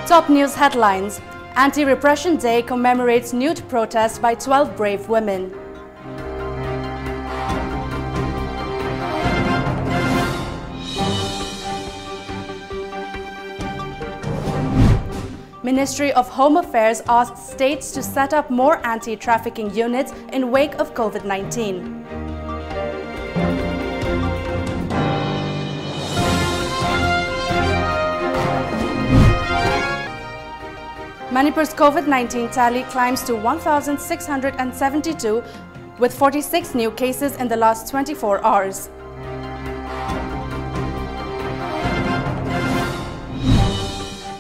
Top news headlines. Anti-Repression Day commemorates nude protest by 12 brave women. Ministry of Home Affairs asks states to set up more anti-trafficking units in wake of COVID-19. Manipur's COVID-19 tally climbs to 1,672 with 46 new cases in the last 24 hours.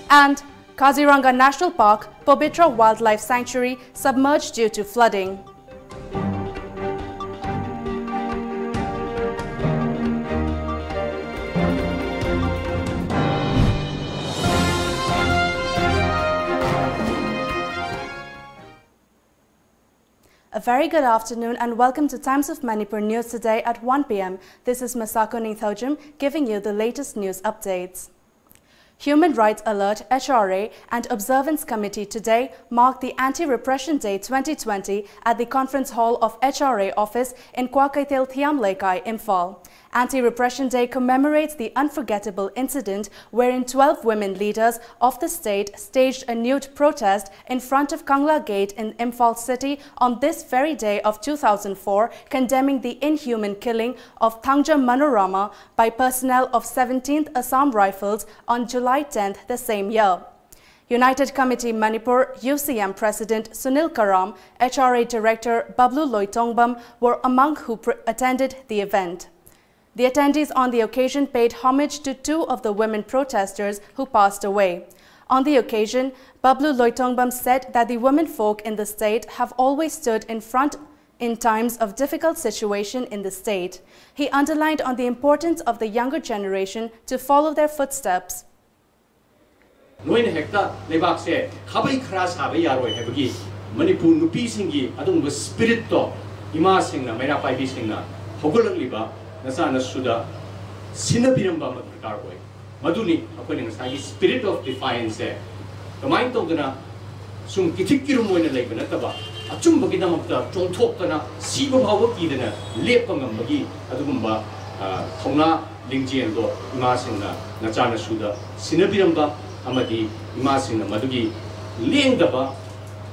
And Kaziranga National Park, Pobitra Wildlife Sanctuary submerged due to flooding. A very good afternoon and welcome to Times of Manipur News today at 1 p.m. This is MASACO giving you the latest news updates. Human Rights Alert HRA and Observance Committee today marked the Anti-Repression Day 2020 at the Conference Hall of HRA office in Kwakaitil Thiam Lekai, Imphal. Anti-Repression Day commemorates the unforgettable incident wherein 12 women leaders of the state staged a nude protest in front of Kangla Gate in Imphal city on this very day of 2004, condemning the inhuman killing of Thangja Manorama by personnel of 17th Assam Rifles on July 10th the same year. United Committee Manipur UCM President Sunil Karam, HRA Director Bablu Loitongbam were among who attended the event. The attendees on the occasion paid homage to two of the women protesters who passed away. On the occasion, Bablu Loitongbam said that the women folk in the state have always stood in front in times of difficult situation in the state. He underlined on the importance of the younger generation to follow their footsteps. Nasana Suda, Sinabiramba Makarway, Maduni, according to the spirit of defiance, the mind of the Sum Kitikirum in the lake Venataba, a Chumbagidam of the Chotopana, Sibo Hawaki, Lepangambagi, Adumba, Tona, Lingjiando, Imasina, Natana Suda, Sinabiramba, Amadi, Imasina, Madugi, Lingdaba,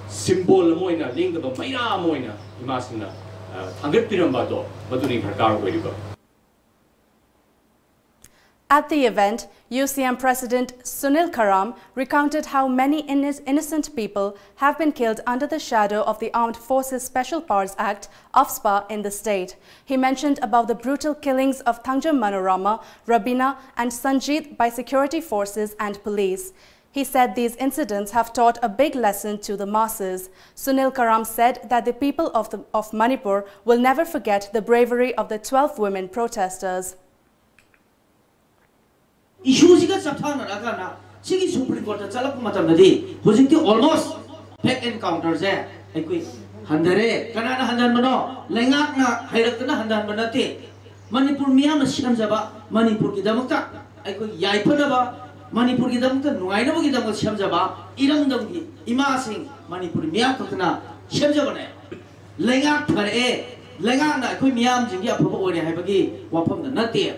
Symbol Moina, Lingdaba, Maina Moina, Imasina, Tangapirambato, Maduni Karkarway. At the event, UCM President Sunil Karam recounted how many innocent people have been killed under the shadow of the Armed Forces Special Powers Act (AFSPA) in the state. He mentioned about the brutal killings of Thangja Manorama, Rabina and Sanjeet by security forces and police. He said these incidents have taught a big lesson to the masses. Sunil Karam said that the people of Manipur will never forget the bravery of the 12 women protesters. Issues got Satan and Agana, Sigi Supreme Court at Salapumatamadi, who's in the almost pet encounters there. Handere, Kanana Handanmano, Langakna, Hirakana Handanmanate, Manipur Miam Shamzaba, Manipur Kidamata, I could Yaipanaba, Manipur Kidamata, Nuaino Kidam Shamzaba, Irandam, Imasing, Manipur Miakana, Shamzabane, Langak Pare, Langana, Kumiam, Jingia, Popo, Habagi, Wapam the Nati.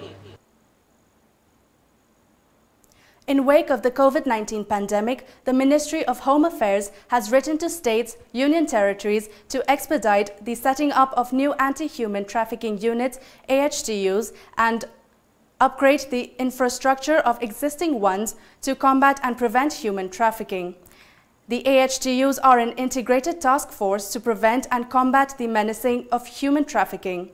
In wake of the COVID-19 pandemic, the Ministry of Home Affairs has written to states, union territories to expedite the setting up of new anti-human trafficking units, AHTUs, and upgrade the infrastructure of existing ones to combat and prevent human trafficking. The AHTUs are an integrated task force to prevent and combat the menacing of human trafficking.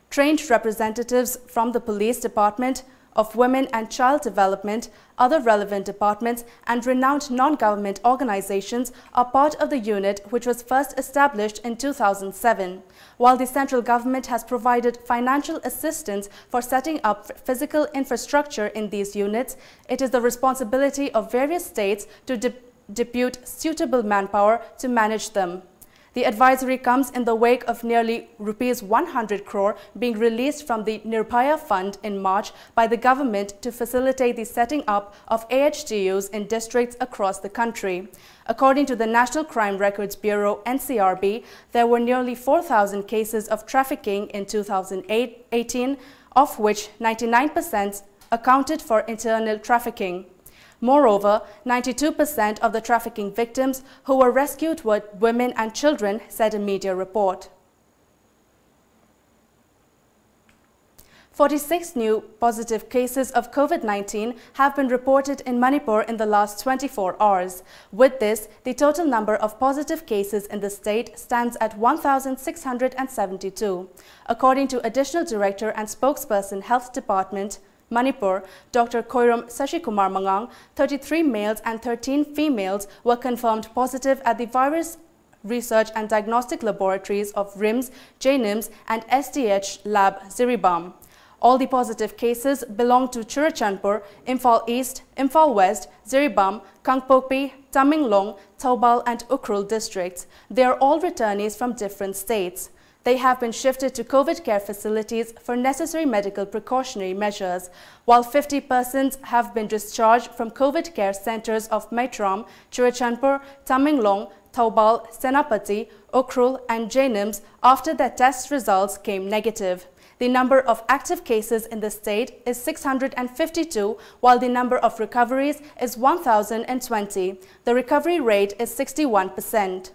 Trained representatives from the Police Department, of Women and Child Development, other relevant departments and renowned non-government organizations are part of the unit, which was first established in 2007. While the central government has provided financial assistance for setting up physical infrastructure in these units, it is the responsibility of various states to depute suitable manpower to manage them. The advisory comes in the wake of nearly rupees 100 crore being released from the Nirbhaya Fund in March by the government to facilitate the setting up of AHTUs in districts across the country. According to the National Crime Records Bureau (NCRB), there were nearly 4,000 cases of trafficking in 2018, of which 99% accounted for internal trafficking. Moreover, 92% of the trafficking victims who were rescued were women and children, said a media report. 46 new positive cases of COVID-19 have been reported in Manipur in the last 24 hours. With this, the total number of positive cases in the state stands at 1,672. According to Additional Director and Spokesperson Health Department, Manipur, Dr. Koiram Sashikumar Mangang, 33 males and 13 females were confirmed positive at the Virus Research and Diagnostic Laboratories of RIMS, JNIMS and SDH Lab Ziribam. All the positive cases belong to Churachandpur, Imphal East, Imphal West, Ziribam, Kangpokpi, Tamenglong, Taubal and Ukhrul districts. They are all returnees from different states. They have been shifted to COVID care facilities for necessary medical precautionary measures, while 50 persons have been discharged from COVID care centers of Maitram, Churachandpur, Tamenglong, Taubal, Senapati, Ukhrul and JNIMS after their test results came negative. The number of active cases in the state is 652, while the number of recoveries is 1,020. The recovery rate is 61%.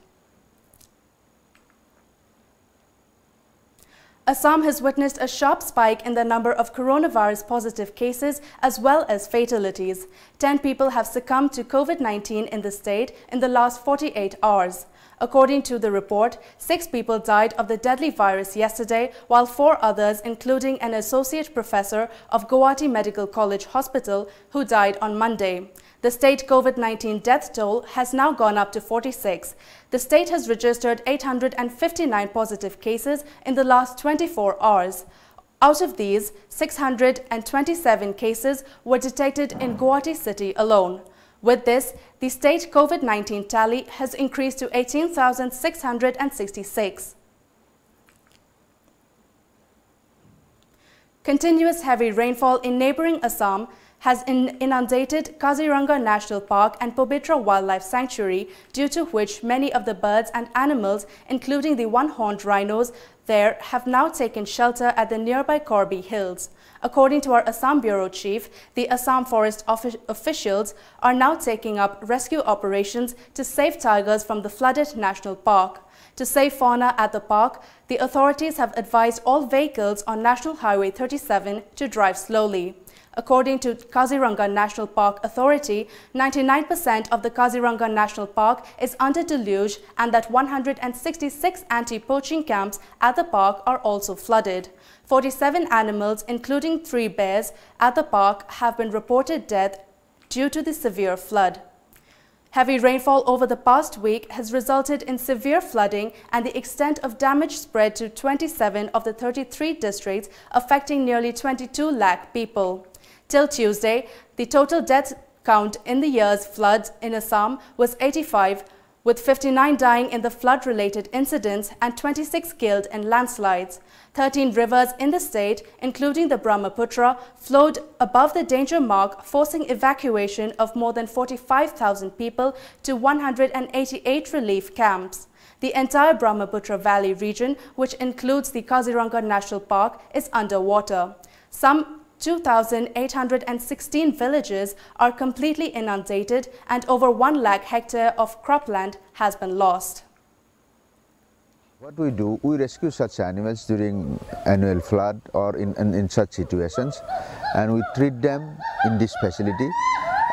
Assam has witnessed a sharp spike in the number of coronavirus positive cases as well as fatalities. 10 people have succumbed to COVID-19 in the state in the last 48 hours. According to the report, 6 people died of the deadly virus yesterday, while 4 others, including an associate professor of Guwahati Medical College Hospital, who died on Monday. The state COVID-19 death toll has now gone up to 46. The state has registered 859 positive cases in the last 24 hours. Out of these, 627 cases were detected in Guwahati city alone. With this, the state COVID-19 tally has increased to 18,666. Continuous heavy rainfall in neighboring Assam has inundated Kaziranga National Park and Pobitra Wildlife Sanctuary, due to which many of the birds and animals, including the one-horned rhinos there, have now taken shelter at the nearby Korbi Hills. According to our Assam Bureau Chief, the Assam Forest officials are now taking up rescue operations to save tigers from the flooded national park. To save fauna at the park, the authorities have advised all vehicles on National Highway 37 to drive slowly. According to Kaziranga National Park Authority, 99% of the Kaziranga National Park is under deluge and that 166 anti-poaching camps at the park are also flooded. 47 animals, including 3 bears, at the park have been reported dead due to the severe flood. Heavy rainfall over the past week has resulted in severe flooding, and the extent of damage spread to 27 of the 33 districts, affecting nearly 22 lakh people. Till Tuesday, the total death count in the year's floods in Assam was 85, with 59 dying in the flood-related incidents and 26 killed in landslides. 13 rivers in the state, including the Brahmaputra, flowed above the danger mark, forcing evacuation of more than 45,000 people to 188 relief camps. The entire Brahmaputra Valley region, which includes the Kaziranga National Park, is underwater. Some 2,816 villages are completely inundated and over 1 lakh hectare of cropland has been lost. What we do, we rescue such animals during annual flood or in such situations, and we treat them in this facility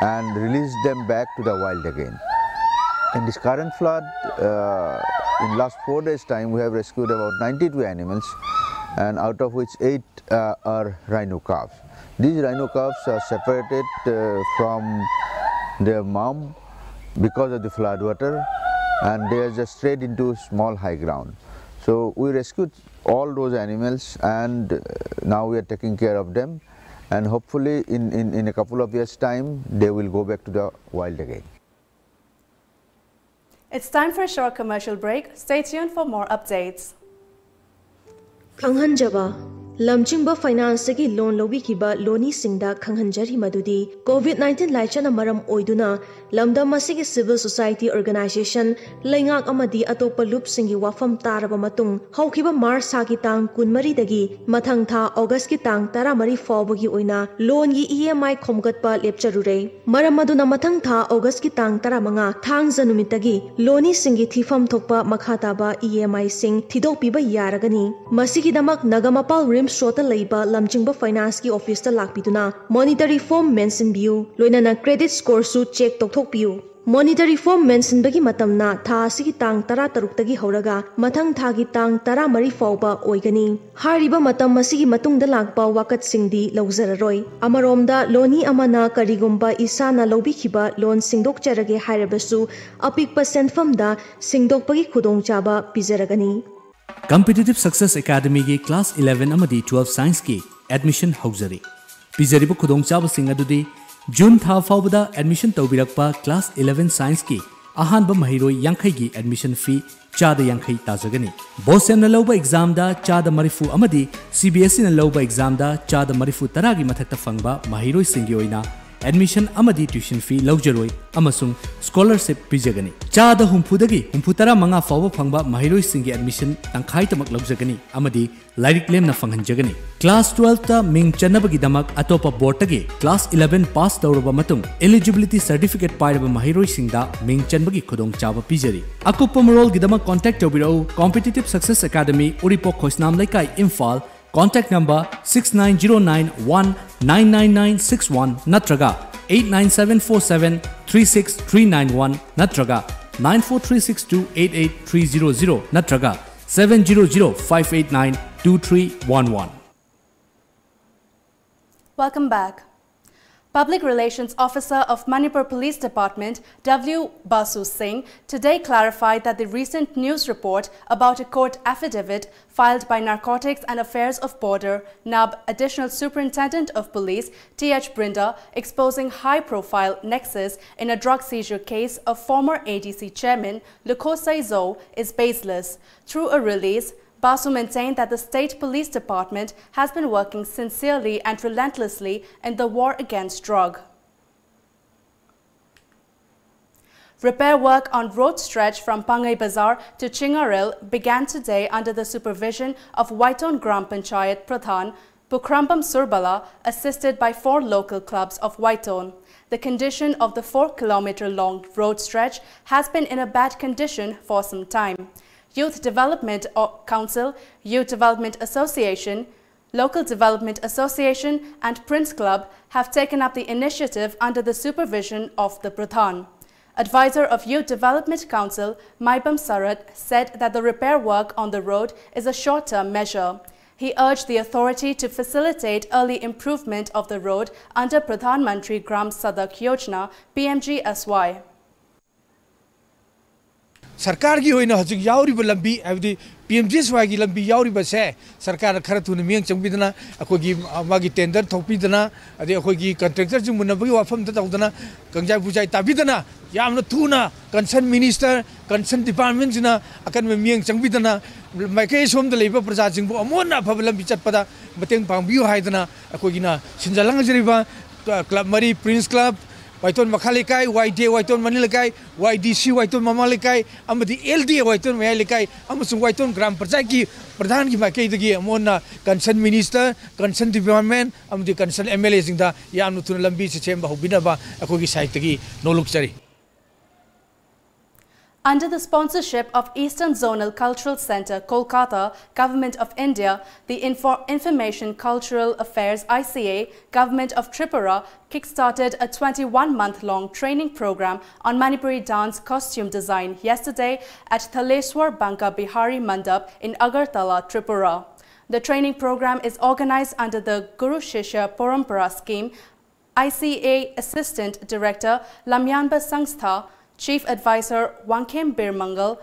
and release them back to the wild again. In this current flood, in last 4 days time, we have rescued about 92 animals, and out of which 8 are rhino calves. These rhino calves are separated from their mom because of the flood water, and they are just straight into small high ground. So we rescued all those animals, and now we are taking care of them, and hopefully in a couple of years time they will go back to the wild again. It's time for a short commercial break. Stay tuned for more updates. Khanghanjaba lamjingba finance ki loan lobi kiba loni singda khanghanjari madudi COVID-19 laichana maram oiduna lamda masigi civil society organization laingak amadi atopa loop singi wafam taraba matung haukiba March ki tang kunmari dagi mathang tha August ki tang taramari fawbagi oina loan gi EMI khomgatpa lepcharure maram maduna mathang tha August ki tang taramanga thang janumitagi loni singi thifam thokpa makhataba EMI sing thidok piba yaragani masigi damak nagamapal rim Shota Laiba Lamjingba Finance ki office ta lakpiduna monetary form mention biu loinana credit score su check tokthok piu monetary form mention bagi matamna tha asigi tang 13 tagi horaga mathang tha gi tang 13 fawba oigani hariba matam masigi matungda lakpa wakat singdi lawzararoi amaromda loni amana karigumba isana lobi khiba loan singdok charage hairabasu apikpa senfamda singdokpagi khudongchaba pijaragani Competitive Success Academy की Class 11 अमदी 12 Science की Admission hosiery पिजरीब खुदोंचाब Singh अदुदी जून था फाउबदा admission तौबिरकपा Class 11 Science की अहानब महिरोई यांखई की admission fee चाद यांखई ताजगनी बोसेम न लौबा exam दा चाद मरिफु अमदी CBSE न लौबा exam दा चाद मरिफु तरागी मथक्ता फंगबा महिरोई सिंगी ओइना admission amadi tuition fee lawjaroi amasung scholarship pijagani chada humphudagi humphutara manga fawa phangba mahiroi singi admission tangkhai tamak lawjagani amadi lairik lemna fanghanjagani class 12 ta ming chanabagi damak atopa board tagi class 11 pass tawraba matung eligibility certificate pairaba mahiroi singda ming chanbagi khudong chaba pijari akupa morol gidamak contact tawbirau Competitive Success Academy uripok khoisnam laikai Imphal Contact number 6909199961 natraga 89747 natraga 9436288300 natraga 700-589-2311. Welcome back. Public Relations Officer of Manipur Police Department, W. Basu Singh, today clarified that the recent news report about a court affidavit filed by Narcotics and Affairs of Border, NAB Additional Superintendent of Police, T.H. Brinda, exposing high-profile nexus in a drug seizure case of former ADC chairman Lukosai Zo is baseless. Through a release, Basu maintained that the State Police Department has been working sincerely and relentlessly in the war against drug. Repair work on road stretch from Pangai Bazar to Chingaril began today under the supervision of Waiton Gram Panchayat Pradhan Pukrambam Surbala, assisted by 4 local clubs of Waiton. The condition of the 4-kilometer-long road stretch has been in a bad condition for some time. Youth Development Council, Youth Development Association, Local Development Association and Prince Club have taken up the initiative under the supervision of the Pradhan. Advisor of Youth Development Council, Maibam Sarat, said that the repair work on the road is a short-term measure. He urged the authority to facilitate early improvement of the road under Pradhan Mantri Gram Sadak Yojana, PMGSY. सरकार की होइना हजिक यावरिबा लंबी अबदि PMGSY की लंबी यावरिबा से सरकार खरा तुन मियंग चंगबिदना अखोगी मागी टेंडर थोपीदना अदि अखोगी कॉन्ट्रैक्टर जिं मुनबगी वाफम तौदना कंजाय बुजाय ताबिदना यामना थुना कंसर्न मिनिस्टर कंसर्न डिपार्टमेंट जिना अकन मियंग चंगबिदना माइके सोम द लेबा प्रजा जिंबो अमोना फब लंबी चटपदा मतेंग पांबियो हाइदना अखोगिना सिंजलंग जरिबा क्लब मरी Prince club Waiton Makalikai, YD Waiton Manilakai, YDC Waiton Mamalikai, Amadi LD Waiton Mayalikai, Amasung Waiton Gram Pazaki, Pradhan Gimakai, the Amona, concerned minister, concerned department, the concerned MLAs in the Yamutun Lambi Chamber, Hubinaba, Akogi Saitagi, no luxury. Under the sponsorship of Eastern Zonal Cultural Centre, Kolkata, Government of India, the Information Cultural Affairs ICA, Government of Tripura, kick-started a 21-month-long training program on Manipuri dance costume design yesterday at Thaleswar Banka Bihari Mandap in Agartala, Tripura. The training program is organized under the Guru Shishya Parampara scheme. ICA Assistant Director Lamyanba Sangstha, Chief Advisor Wankem Birmangal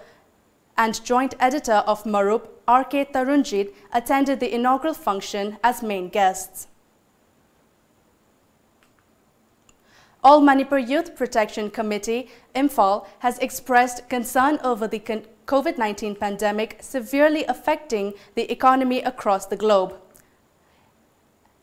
and Joint Editor of Marup, R.K. Tarunjit, attended the inaugural function as main guests. All Manipur Youth Protection Committee, Imphal, has expressed concern over the COVID-19 pandemic severely affecting the economy across the globe.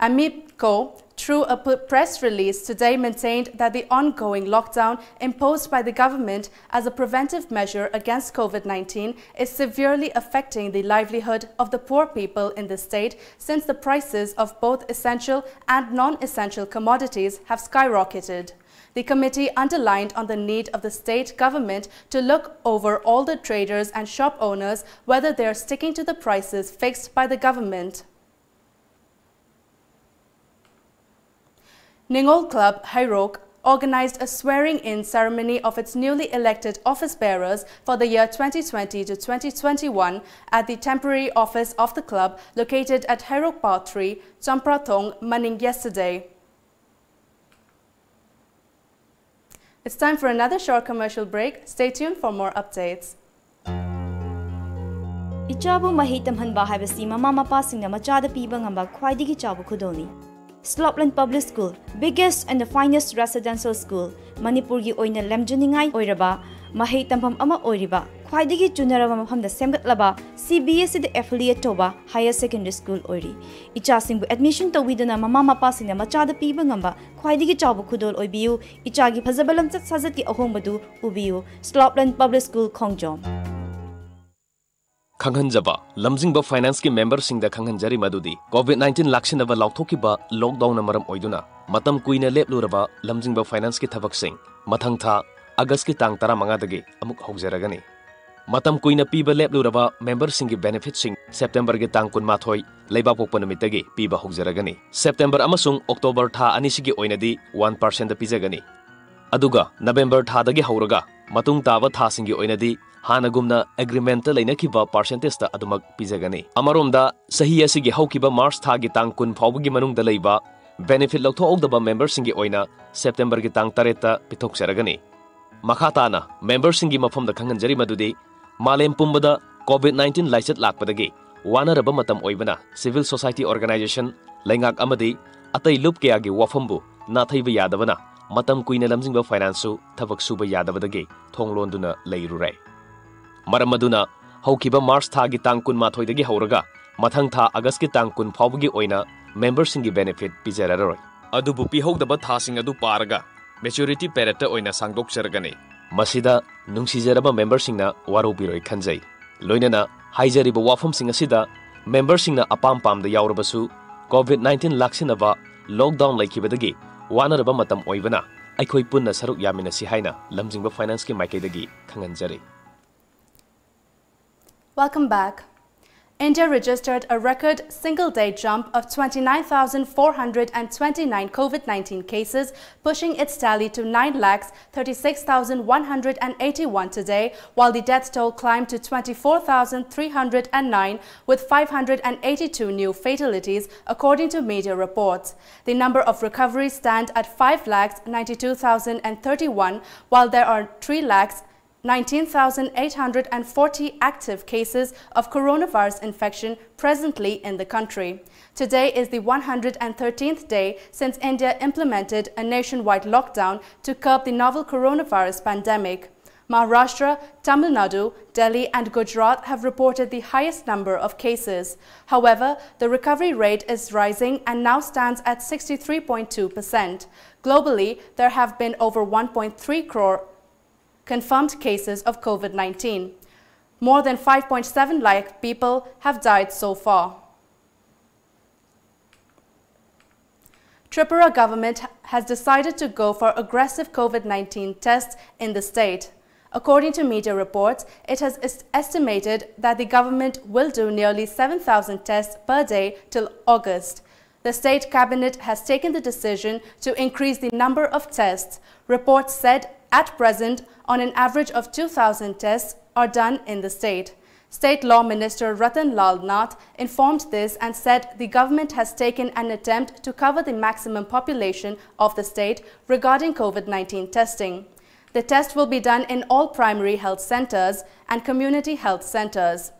MASACO, through a press release today, maintained that the ongoing lockdown imposed by the government as a preventive measure against COVID-19 is severely affecting the livelihood of the poor people in the state, since the prices of both essential and non-essential commodities have skyrocketed. The committee underlined on the need of the state government to look over all the traders and shop owners whether they are sticking to the prices fixed by the government. Ningol Club, Hairok, organized a swearing-in ceremony of its newly elected office bearers for the year 2020 to 2021 at the temporary office of the club located at Hairok Par 3, Champratong, Maning yesterday. It's time for another short commercial break. Stay tuned for more updates. Ichabu mahitam hanba habasi mama mapa singna machada piba ngamba khwaidigi chabu khudoni. Slopland Public School, biggest and the finest residential school, Manipur gi oina lamjaningai oiraba, mahei tampam ama oiriba, khwaidigi chunaraba mafamda semgatlaba, CBSE the affiliate toba higher secondary school oiri. Icha singbu admission tawidana mama mapa singna machada piba ngamba khwaidigi chabu khudol oibiu, icha gi phazabalam chat sajat ki ahombadu ubiu, Slopland Public School Khongjom. Khanghanjaba lamjingba finance ki member singda khanghanjari madudi COVID-19 laksinaba lauthokiba lockdown na maram oiduna matam kuina lepluraba lamjingba finance ki thabak sing mathang tha August ki tang 15 dagi amuk hogjaragani matam kuina piba lepluraba member singi benefit sing September ki tang 18 leibak pokpa numitagi piba hogjaragani September amasung October tha anisigi oinadi 1% da pijagani aduga November tha dagi hauraga matung taba tha singi oinadi Hanagumna agreement lainakiba percentage ta adumak pijagani amaromda sahi asigi haukiba March thagi tang kun phawgi manungda leiba benefit lauthoogdaba members singi oina September gi tang 3 ta pithok saragani makhatana members singi mafamda khanganjari madudi malem pumbada COVID-19 laichat lakpadagi wanaraba matam oibana civil society organization laingak amadi atai lup kayagi wafambu nathaiba yadabana matam kuina lamjingba finance thabak suba yadabadagi thonglonduna leirurai Maramaduna, Hokiba Mars Tagi Tankun Matoidagi Horaga, Mathang Tha August Tankun Pawgi Oina, members singi benefit Pizararoi. Adubu Piho the Bathasing Adu Paraga, maturity pereta Oina Sangdok Sergani. Masida, Nungsizaraba members singna Warubiroi Kanjay. Loinana, Haijariba Wafum Singasida, members singna Apam Pam the Yaurabasu, COVID-19 Laksinava, lockdown like Kibadagi, Wanaraba Matam Oivana, Aikoi Punna Saruk Yamina Sihaina, Lamjingba Finance Ki Maikadagi, Kanganjari. Welcome back. India registered a record single-day jump of 29,429 COVID-19 cases, pushing its tally to 9,36,181 today, while the death toll climbed to 24,309, with 582 new fatalities, according to media reports. The number of recoveries stand at 5,92,031, while there are 3,19,840 active cases of coronavirus infection presently in the country. Today is the 113th day since India implemented a nationwide lockdown to curb the novel coronavirus pandemic. Maharashtra, Tamil Nadu, Delhi and Gujarat have reported the highest number of cases. However, the recovery rate is rising and now stands at 63.2%. Globally, there have been over 1.3 crore confirmed cases of COVID-19. More than 5.7 lakh people have died so far. Tripura government has decided to go for aggressive COVID-19 tests in the state. According to media reports, it has estimated that the government will do nearly 7,000 tests per day till August. The state cabinet has taken the decision to increase the number of tests. Reports said at present, on an average of 2,000 tests are done in the state. State Law Minister Ratan Lal Nath informed this and said the government has taken an attempt to cover the maximum population of the state regarding COVID-19 testing. The test will be done in all primary health centers and community health centers.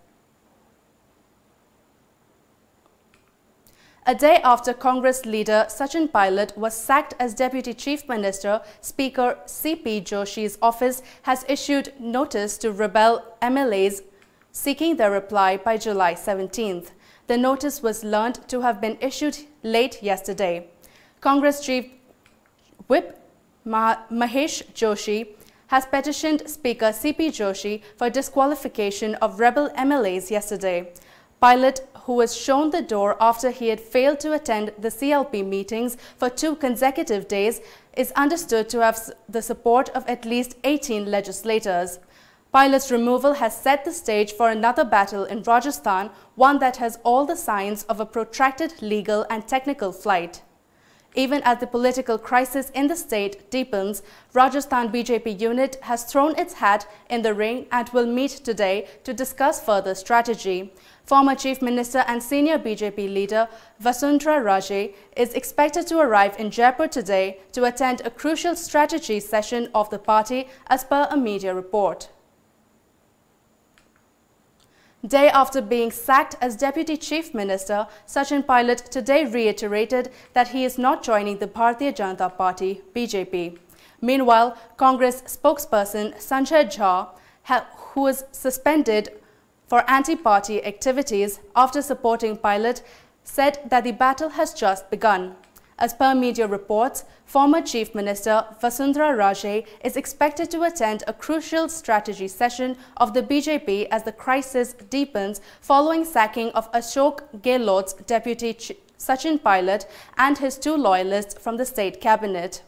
A day after Congress leader Sachin Pilot was sacked as Deputy Chief Minister, Speaker C.P. Joshi's office has issued notice to rebel MLAs seeking their reply by July 17th. The notice was learned to have been issued late yesterday. Congress Chief Whip Mahesh Joshi has petitioned Speaker C.P. Joshi for disqualification of rebel MLAs yesterday. Pilot, who was shown the door after he had failed to attend the CLP meetings for 2 consecutive days, is understood to have the support of at least 18 legislators. Pilot's removal has set the stage for another battle in Rajasthan, one that has all the signs of a protracted legal and technical flight. Even as the political crisis in the state deepens, Rajasthan BJP unit has thrown its hat in the ring and will meet today to discuss further strategy. Former Chief Minister and senior BJP leader Vasundhara Raje is expected to arrive in Jaipur today to attend a crucial strategy session of the party, as per a media report. Day after being sacked as Deputy Chief Minister, Sachin Pilot today reiterated that he is not joining the Bharatiya Janata Party, BJP. Meanwhile, Congress spokesperson Sanjay Jha, who was suspended for anti-party activities after supporting Pilot, said that the battle has just begun. As per media reports, former Chief Minister Vasundhara Raje is expected to attend a crucial strategy session of the BJP as the crisis deepens following sacking of Ashok Gehlot's Deputy Sachin Pilot and his 2 loyalists from the state cabinet.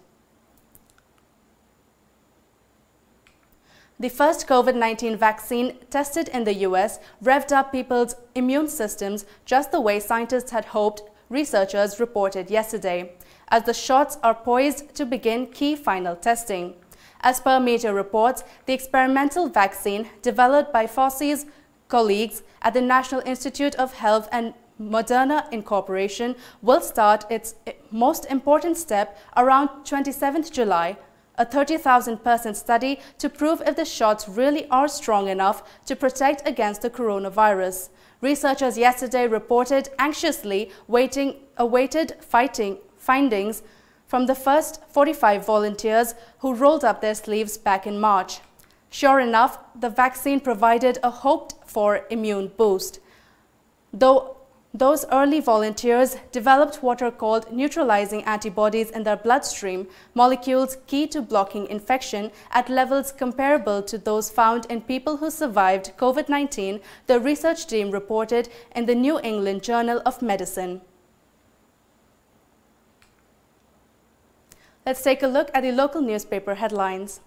The first COVID-19 vaccine tested in the US revved up people's immune systems just the way scientists had hoped, researchers reported yesterday, as the shots are poised to begin key final testing. As per media reports, the experimental vaccine developed by Fauci's colleagues at the National Institute of Health and Moderna Incorporation will start its most important step around 27th July, a 30,000-person study to prove if the shots really are strong enough to protect against the coronavirus. Researchers yesterday reported anxiously awaited findings from the first 45 volunteers who rolled up their sleeves back in March. Sure enough, the vaccine provided a hoped-for immune boost. Though those early volunteers developed what are called neutralizing antibodies in their bloodstream, molecules key to blocking infection at levels comparable to those found in people who survived COVID-19, the research team reported in the New England Journal of Medicine. Let's take a look at the local newspaper headlines.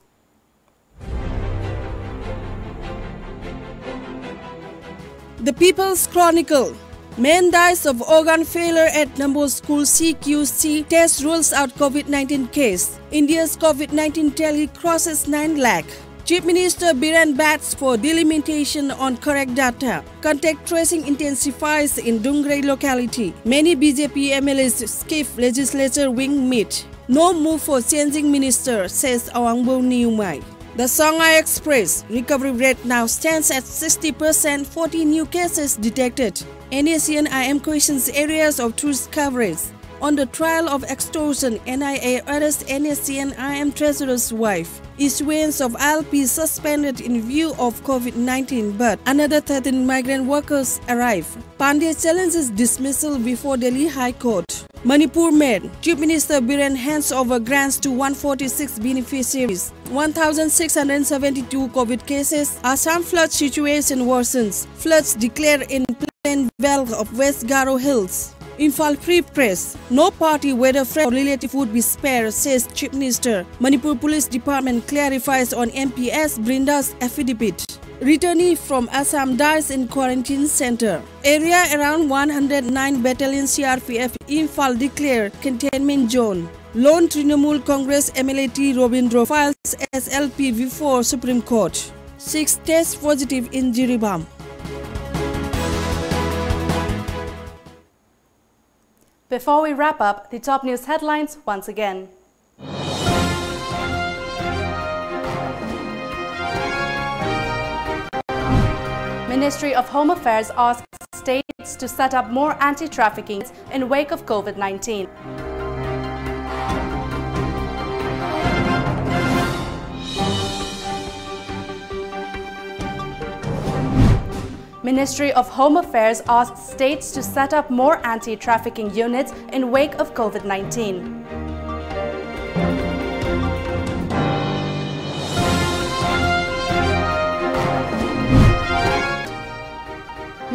The People's Chronicle. Man dies of organ failure at Nambo School CQC. Test rules out COVID-19 case. India's COVID-19 tally crosses 9 lakh. Chief Minister Biren bats for delimitation on correct data. Contact tracing intensifies in Dungray locality. Many BJP MLAs skip legislature wing meet. No move for changing minister, says Awangbo Niumai. The Songhai Express recovery rate now stands at 60%, 40 new cases detected. NACN-IM questions areas of truth coverage. On the trial of extortion, NIA arrests NACN-IM treasurer's wife. Issuance of ILP suspended in view of COVID-19, but another 13 migrant workers arrive. Pandey challenges dismissal before Delhi High Court. Manipur Med, Chief Minister Biren hands over grants to 146 beneficiaries. 1,672 COVID cases. Assam flood situation worsens. Floods declared in plain valley of West Garo Hills. Imphal Free Press. No party whether friend or relative would be spared, says Chief Minister. Manipur Police Department clarifies on MPS Brinda's affidavit. Returnee from Assam dies in quarantine center. Area around 109 Battalion CRPF Imphal declared containment zone. Lone Trinamool Congress MLAT Robindro files SLP before Supreme Court. 6 test positive in Jiribam. Before we wrap up, the top news headlines once again. Ministry of Home Affairs asks states states to set up more anti-trafficking in wake of COVID-19. Ministry of Home Affairs asked states to set up more anti-trafficking units in wake of COVID-19.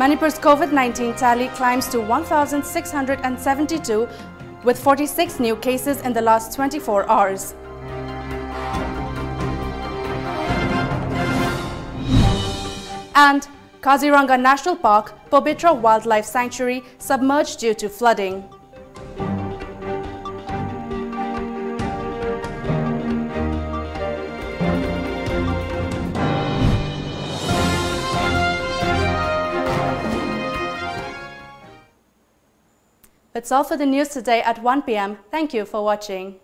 Manipur's COVID-19 tally climbs to 1,672 with 46 new cases in the last 24 hours. And Kaziranga National Park, Pobitra Wildlife Sanctuary submerged due to flooding. That's all for the news today at 1 p.m. Thank you for watching.